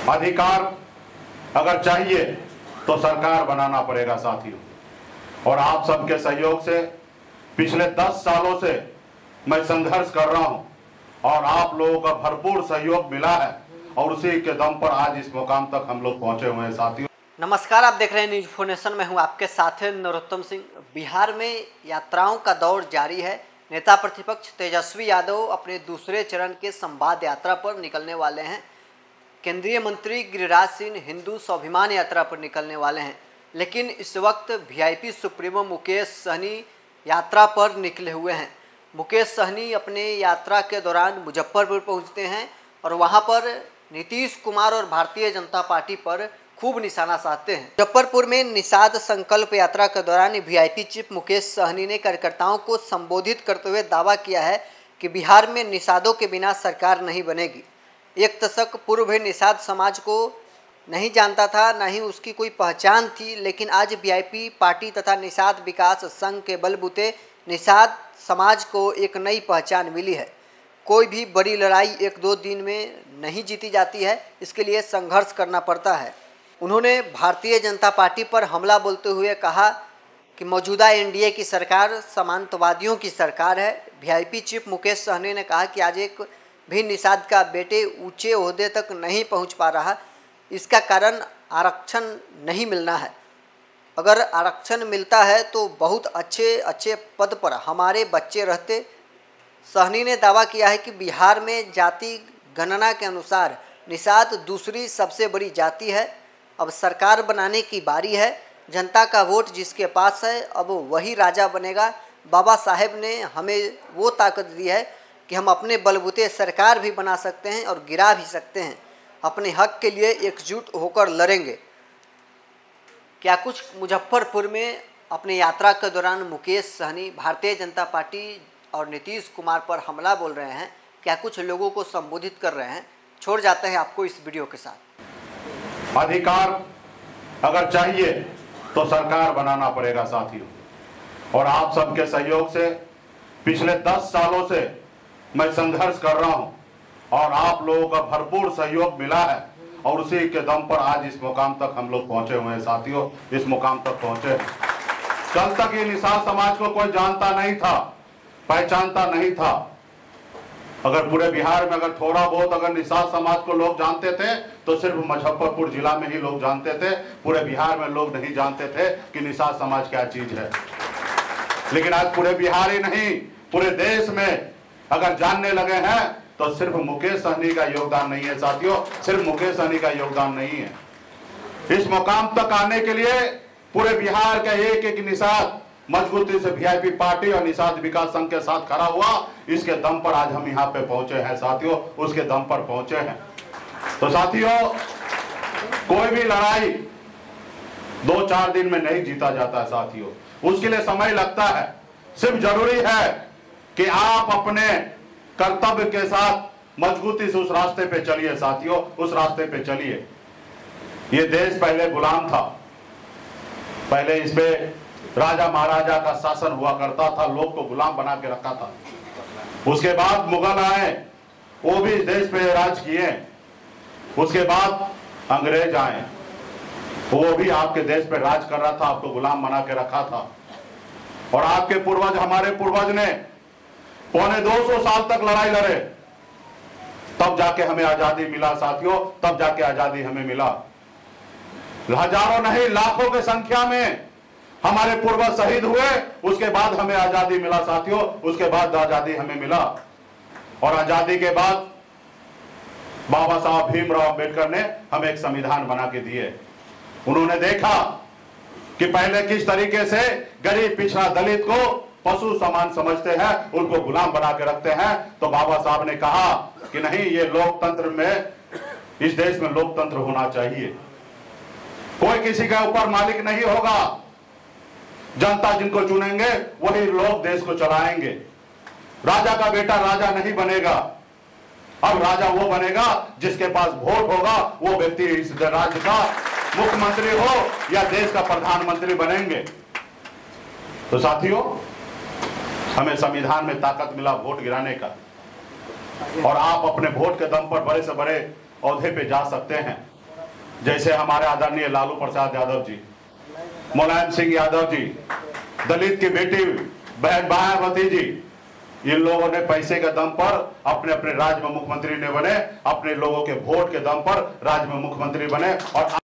अधिकार अगर चाहिए तो सरकार बनाना पड़ेगा साथियों। और आप सबके सहयोग से पिछले 10 सालों से मैं संघर्ष कर रहा हूं और आप लोगों का भरपूर सहयोग मिला है और उसी के दम पर आज इस मुकाम तक हम लोग पहुंचे हुए हैं साथियों। नमस्कार, आप देख रहे हैं न्यूज इन्फॉर्मेशन में हूं आपके साथ नरोत्तम सिंह। बिहार में यात्राओं का दौर जारी है। नेता प्रतिपक्ष तेजस्वी यादव अपने दूसरे चरण के संवाद यात्रा पर निकलने वाले हैं। केंद्रीय मंत्री गिरिराज सिंह हिंदू स्वाभिमान यात्रा पर निकलने वाले हैं। लेकिन इस वक्त वीआईपी सुप्रीमो मुकेश सहनी यात्रा पर निकले हुए हैं। मुकेश सहनी अपने यात्रा के दौरान मुजफ्फरपुर पहुंचते हैं और वहां पर नीतीश कुमार और भारतीय जनता पार्टी पर खूब निशाना साधते हैं। मुजफ्फरपुर में निषाद संकल्प यात्रा के दौरान वीआईपी चीफ मुकेश सहनी ने कार्यकर्ताओं को संबोधित करते हुए दावा किया है कि बिहार में निषादों के बिना सरकार नहीं बनेगी। एक दशक पूर्व भी निषाद समाज को नहीं जानता था, न ही उसकी कोई पहचान थी, लेकिन आज वीआईपी पार्टी तथा निषाद विकास संघ के बलबूते निषाद समाज को एक नई पहचान मिली है। कोई भी बड़ी लड़ाई 1-2 दिन में नहीं जीती जाती है, इसके लिए संघर्ष करना पड़ता है। उन्होंने भारतीय जनता पार्टी पर हमला बोलते हुए कहा कि मौजूदा एनडीए की सरकार सामंतवादियों की सरकार है। वीआईपी चीफ मुकेश सहनी ने कहा कि आज एक भी निषाद का बेटे ऊंचे ओहदे तक नहीं पहुंच पा रहा। इसका कारण आरक्षण नहीं मिलना है। अगर आरक्षण मिलता है तो बहुत अच्छे पद पर हमारे बच्चे रहते। सहनी ने दावा किया है कि बिहार में जाति गणना के अनुसार निषाद दूसरी सबसे बड़ी जाति है। अब सरकार बनाने की बारी है। जनता का वोट जिसके पास है अब वही राजा बनेगा। बाबा साहेब ने हमें वो ताकत दी है कि हम अपने बलबूते सरकार भी बना सकते हैं और गिरा भी सकते हैं। अपने हक के लिए एकजुट होकर लड़ेंगे। क्या कुछ मुजफ्फरपुर में अपनी यात्रा के दौरान मुकेश सहनी भारतीय जनता पार्टी और नीतीश कुमार पर हमला बोल रहे हैं, क्या कुछ लोगों को संबोधित कर रहे हैं, छोड़ जाते हैं आपको इस वीडियो के साथ। अधिकार अगर चाहिए तो सरकार बनाना पड़ेगा साथियों। और आप सबके सहयोग से पिछले 10 सालों से मैं संघर्ष कर रहा हूं और आप लोगों का भरपूर सहयोग मिला है और उसी के दम पर आज इस मुकाम तक हम लोग पहुंचे हुए हैं साथियों। इस मुकाम तक पहुंचे हैं। कल तक ये निषाद समाज को कोई जानता नहीं था, पहचानता नहीं था। अगर पूरे बिहार में अगर थोड़ा बहुत अगर निषाद समाज को लोग जानते थे तो सिर्फ मुजफ्फरपुर जिला में ही लोग जानते थे। पूरे बिहार में लोग नहीं जानते थे कि निषाद समाज क्या चीज है। लेकिन आज पूरे बिहार ही नहीं पूरे देश में अगर जानने लगे हैं तो सिर्फ मुकेश सहनी का योगदान नहीं है साथियों, सिर्फ मुकेश सहनी का योगदान नहीं है। इस मुकाम तक आने के लिए पूरे बिहार का एक निषाद मजबूती से वीआईपी पार्टी और निषाद विकास संघ के साथ खड़ा हुआ। इसके दम पर आज हम यहाँ पे पहुंचे हैं साथियों, उसके दम पर पहुंचे हैं। तो साथियों, कोई भी लड़ाई 2-4 दिन में नहीं जीता जाता है साथियों, उसके लिए समय लगता है। सिर्फ जरूरी है कि आप अपने कर्तव्य के साथ मजबूती से उस रास्ते पे चलिए साथियों, उस रास्ते पे चलिए। ये देश पहले गुलाम था, पहले इस पे राजा महाराजा का शासन हुआ करता था, लोग को गुलाम बना के रखा था। उसके बाद मुगल आए, वो भी इस देश पे राज किए। उसके बाद अंग्रेज आए, वो भी आपके देश पे राज कर रहा था, आपको गुलाम बना के रखा था। और आपके पूर्वज, हमारे पूर्वज ने 250 साल तक लड़ाई लड़े, तब जाके हमें आजादी मिला साथियों, तब जाके आजादी हमें मिला। हजारों नहीं लाखों की संख्या में हमारे पूर्वज शहीद हुए, उसके बाद हमें आजादी मिला साथियों, उसके बाद आजादी हमें मिला। और आजादी के बाद बाबा साहब भीमराव अंबेडकर ने हमें एक संविधान बना के दिए। उन्होंने देखा कि पहले किस तरीके से गरीब पिछड़ा दलित को पशु समान समझते हैं, उनको गुलाम बना के रखते हैं। तो बाबा साहब ने कहा कि नहीं, ये लोकतंत्र में, इस देश में लोकतंत्र होना चाहिए। कोई किसी के ऊपर मालिक नहीं होगा, जनता जिनको चुनेंगे वही लोग देश को चलाएंगे। राजा का बेटा राजा नहीं बनेगा, अब राजा वो बनेगा जिसके पास वोट होगा, वो व्यक्ति इस राज्य का मुख्यमंत्री हो या देश का प्रधानमंत्री बनेंगे। तो साथियों, हमें संविधान में ताकत मिला वोट गिराने का, और आप अपने वोट के दम पर बड़े से बड़े ओहदे पे जा सकते हैं। जैसे हमारे आदरणीय लालू प्रसाद यादव जी, मुलायम सिंह यादव जी, दलित की बेटी बहन मायावती जी, इन लोगों ने पैसे के दम पर अपने अपने राज्य में मुख्यमंत्री ने बने, अपने लोगों के वोट के दम पर राज्य में मुख्यमंत्री बने और